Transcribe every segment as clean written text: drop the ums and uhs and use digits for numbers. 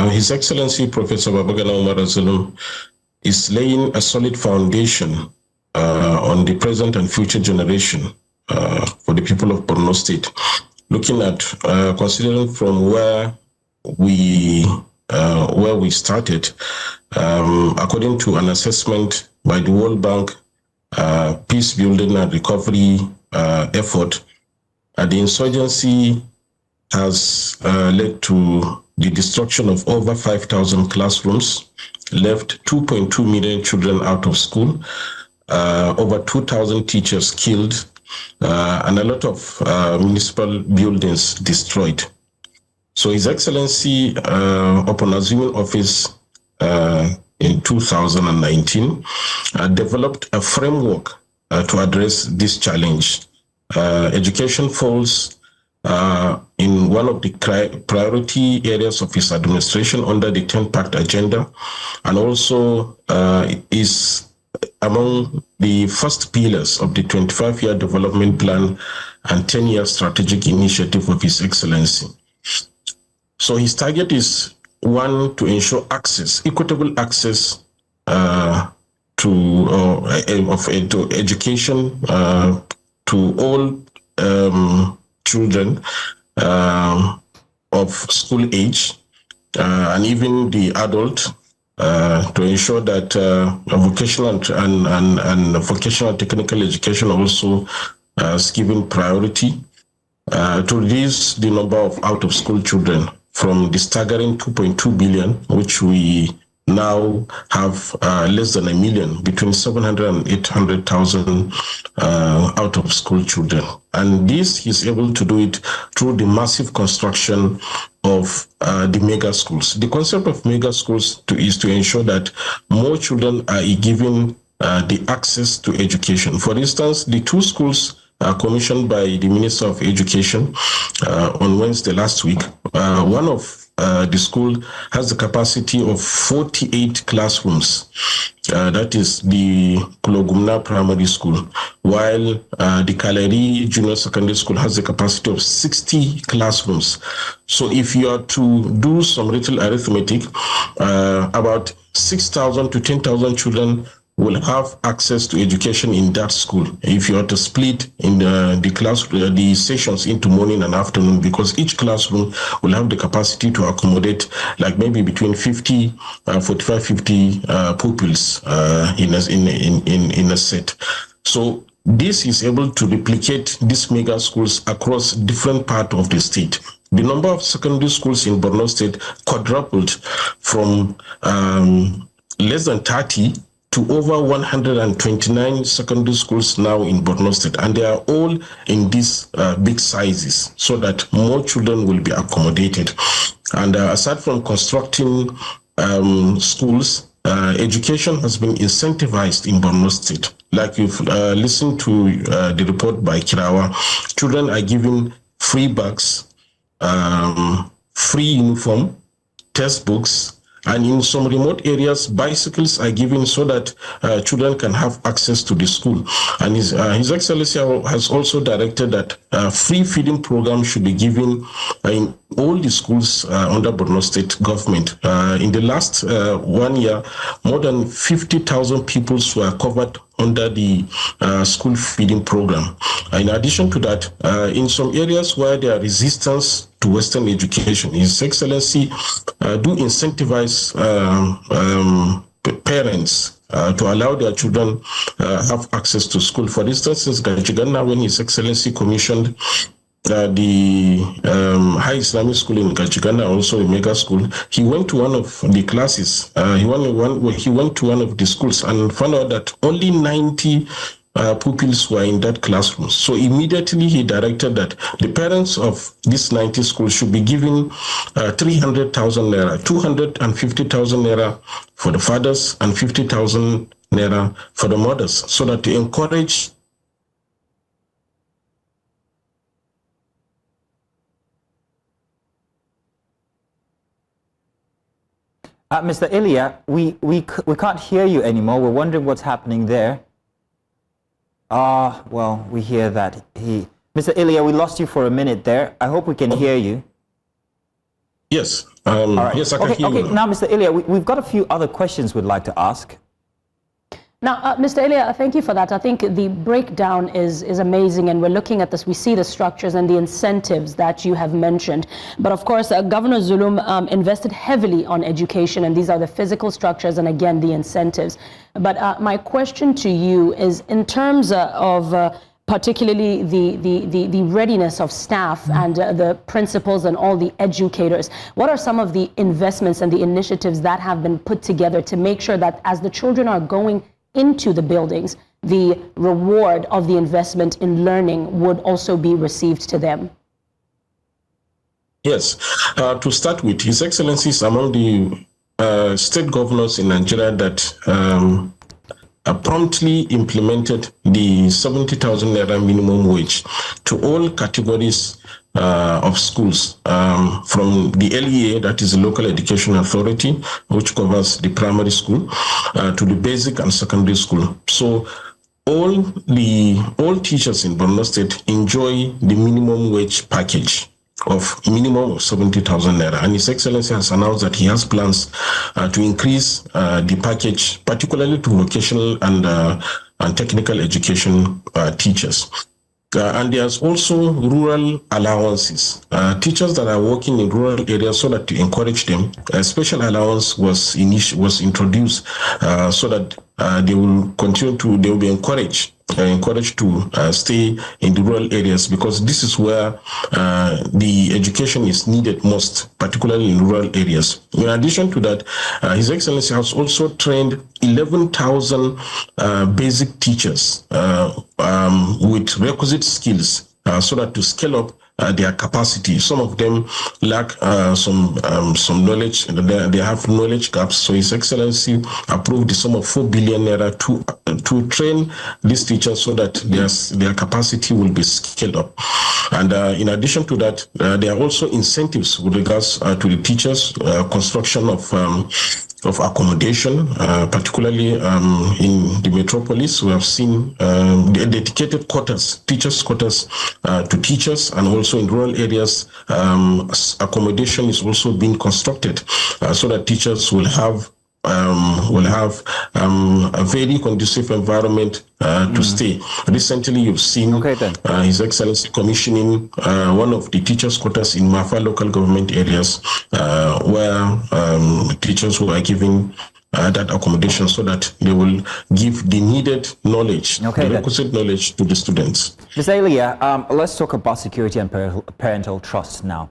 His Excellency Professor Babagana Umaru is laying a solid foundation on the present and future generation for the people of Borno State. Looking at, considering from where we started, according to an assessment by the World Bank Peace Building and Recovery effort, the insurgency has led to the destruction of over 5,000 classrooms, left 2.2 million children out of school, over 2,000 teachers killed, and a lot of municipal buildings destroyed. So His Excellency, upon assuming office in 2019, developed a framework to address this challenge. Education falls in one of the priority areas of his administration under the 10-Pact agenda, and also is among the first pillars of the 25-year development plan and 10-year strategic initiative of His Excellency. So his target is, one, to ensure access, equitable access to education to all children of school age and even the adult, to ensure that vocational and vocational technical education also is given priority, to reduce the number of out-of-school children from the staggering 2.2 billion, which we now have less than 1 million, between 700 and 800,000 out-of-school children. And this is able to do it through the massive construction of the mega schools. The concept of mega schools is to ensure that more children are given the access to education. For instance, the 2 schools commissioned by the Minister of Education on Wednesday last week, one of the school has the capacity of 48 classrooms. That is the Kulogumna Primary School, while the Kaleri Junior Secondary School has the capacity of 60 classrooms. So if you are to do some little arithmetic, about 6,000 to 10,000 children will have access to education in that school if you are to split in the sessions into morning and afternoon, because each classroom will have the capacity to accommodate like maybe between 50 pupils in a set. So this is able to replicate these mega schools across different parts of the state. The number of secondary schools in Borno State quadrupled from less than 30 to over 129 secondary schools now in Borno State, and they are all in these big sizes so that more children will be accommodated. And aside from constructing schools, education has been incentivized in Borno State. Like you've listened to the report by Kirawa, children are given free bags, free uniform, textbooks, and in some remote areas, bicycles are given so that children can have access to the school. And His Excellency has also directed that free feeding program should be given in all the schools under Borno State government. In the last 1 year, more than 50,000 pupils were covered under the school feeding program. In addition to that, in some areas where there are resistance to Western education, His Excellency do incentivize parents to allow their children have access to school. For instance, in Gajigana, when His Excellency commissioned the high Islamic school in Gajigana, also a mega school, he went to one of the classes, he went to one of the schools and found out that only 90 pupils were in that classroom. So immediately he directed that the parents of these 90 schools should be given 300,000 naira, 250,000 naira for the fathers and 50,000 naira for the mothers, so that to encourage Mr. Ilya, we can't hear you anymore. We're wondering what's happening there. Well, we hear that Mr. Ilya, we lost you for a minute there. I hope we can hear you. Yes. All right. Yes, I can hear you. Okay. Now, Mr. Ilya, we've got a few other questions we'd like to ask. Now, Mr. Ilya, thank you for that. I think the breakdown is amazing, and we're looking at this. We see the structures and the incentives that you have mentioned. But of course, Governor Zulum invested heavily on education, and these are the physical structures and, again, the incentives. But my question to you is, in terms of particularly the readiness of staff and the principals and all the educators, what are some of the investments and the initiatives that have been put together to make sure that as the children are going into the buildings, the reward of the investment in learning would also be received to them? Yes. To start with, His Excellency is among the state governors in Nigeria that promptly implemented the 70,000 naira minimum wage to all categories of schools, from the LEA, that is the Local Education Authority, which covers the primary school, to the basic and secondary school. So all teachers in Borno State enjoy the minimum wage package of minimum of 70,000 naira, and His Excellency has announced that he has plans to increase the package, particularly to vocational and technical education teachers. And there's also rural allowances. Teachers that are working in rural areas, so that to encourage them, a special allowance was introduced so that they will be encouraged to stay in the rural areas, because this is where the education is needed most, particularly in rural areas. In addition to that, His Excellency has also trained 11,000 basic teachers with requisite skills so that to scale up their capacity. Some of them lack some knowledge. They have knowledge gaps. So His Excellency approved the sum of 4 billion naira to train these teachers so that their capacity will be scaled up. And in addition to that, there are also incentives with regards to the teachers, construction of accommodation, particularly in the metropolis. We have seen dedicated quarters, teachers' quarters to teachers, and also in rural areas, accommodation is also being constructed so that teachers will have a very conducive environment to stay. Recently, you've seen His Excellency commissioning one of the teachers' quarters in Mafa local government areas, where teachers who are given that accommodation so that they will give the needed knowledge, the requisite knowledge to the students. Ms. Ilya, let's talk about security and parental trust now.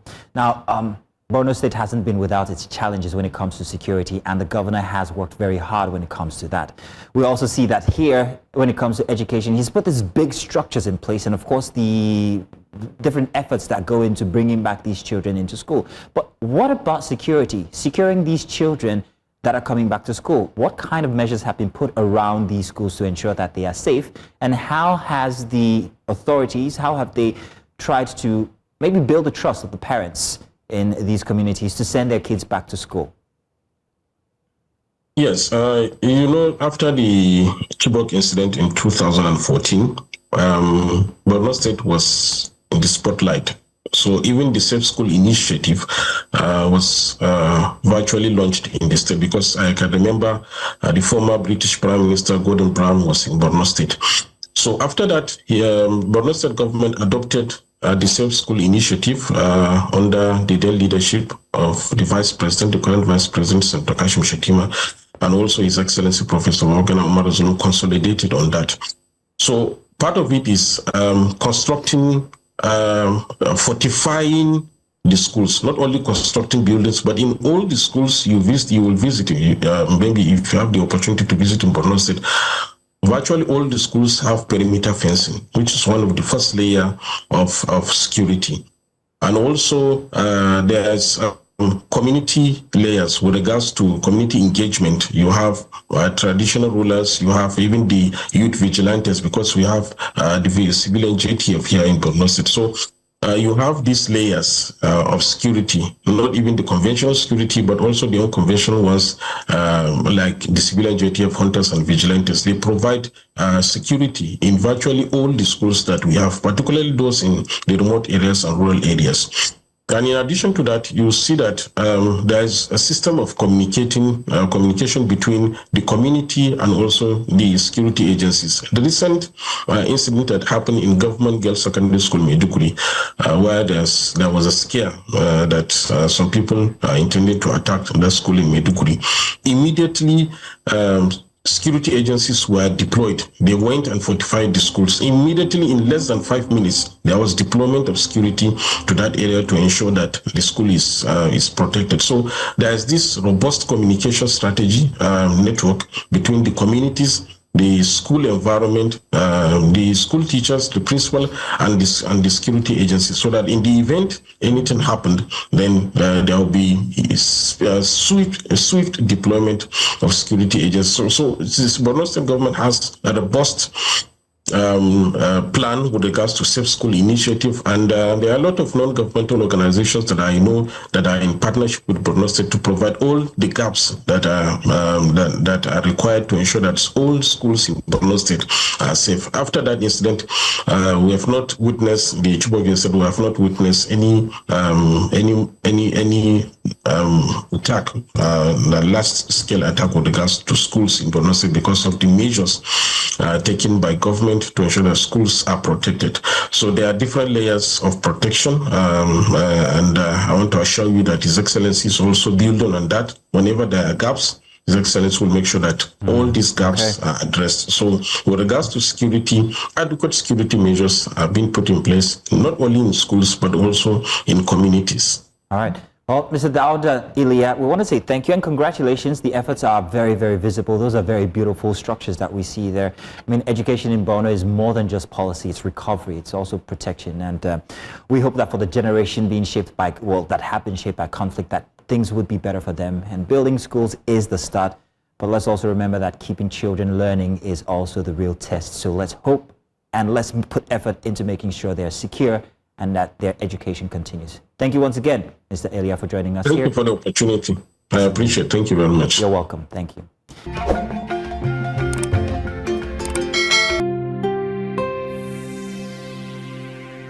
Borno State hasn't been without its challenges when it comes to security, and the governor has worked very hard when it comes to that. We also see that here, when it comes to education, he's put these big structures in place, and of course the different efforts that go into bringing back these children into school. But what about security? Securing these children that are coming back to school, what kind of measures have been put around these schools to ensure that they are safe? And how has the authorities, how have they tried to maybe build the trust of the parents in these communities to send their kids back to school? Yes, after the Chibok incident in 2014, Borno State was in the spotlight. So even the Safe School initiative was virtually launched in the state, because I can remember the former British Prime Minister Gordon Brown was in Borno State. So after that, Borno State government adopted the Safe School initiative under the then leadership of the Vice President, the current Vice President, Senator Kashim Shettima, and also His Excellency Professor Umaru Kirawa consolidated on that. So part of it is constructing, fortifying the schools, not only constructing buildings, but in all the schools you will visit, maybe if you have the opportunity to visit in Borno State, virtually all the schools have perimeter fencing, which is one of the first layer of security. And also there's community layers with regards to community engagement. You have traditional rulers, you have even the youth vigilantes, because we have the civilian JTF here in Borno State. So you have these layers of security, not even the conventional security, but also the unconventional ones, like the civilian JTF hunters and vigilantes. They provide security in virtually all the schools that we have, particularly those in the remote areas and rural areas. And in addition to that, you see that there is a system of communication between the community and also the security agencies. The recent incident that happened in Government Girls Secondary School, Maiduguri, where there was a scare that some people intended to attack the school in Maiduguri. Immediately, security agencies were deployed. They went and fortified the schools. Immediately, in less than 5 minutes, there was deployment of security to that area to ensure that the school is protected. So there is this robust communication strategy network between the communities, the school environment, the school teachers, the principal, and the security agencies, so that in the event anything happened, then there will be a swift deployment of security agents. So this Borno State government has a robust plan with regards to Safe School Initiative, and there are a lot of non-governmental organizations that I know that are in partnership with Borno State to provide all the gaps that are required to ensure that all schools in Borno State are safe. After that incident, we have not witnessed, the Chibok incident, we have not witnessed any attack, the last scale attack with regards to schools in Borno State, because of the measures taken by government to ensure that schools are protected. So there are different layers of protection, and I want to assure you that His Excellency is also building on that. Whenever there are gaps, His Excellency will make sure that all these gaps are addressed. So with regards to security, adequate security measures are being put in place, not only in schools, but also in communities. All right. Well, Mr. Dauda Ilya, we want to say thank you and congratulations. The efforts are very, very visible. Those are very beautiful structures that we see there. I mean, education in Borno is more than just policy. It's recovery. It's also protection. And we hope that for the generation being shaped by, well, that have been shaped by conflict, that things would be better for them. And building schools is the start. But let's also remember that keeping children learning is also the real test. So let's hope and let's put effort into making sure they're secure and that their education continues. Thank you once again, Mr. Ilya, for joining us here. Thank you for the opportunity. I appreciate it. Thank you very much. You're welcome. Thank you.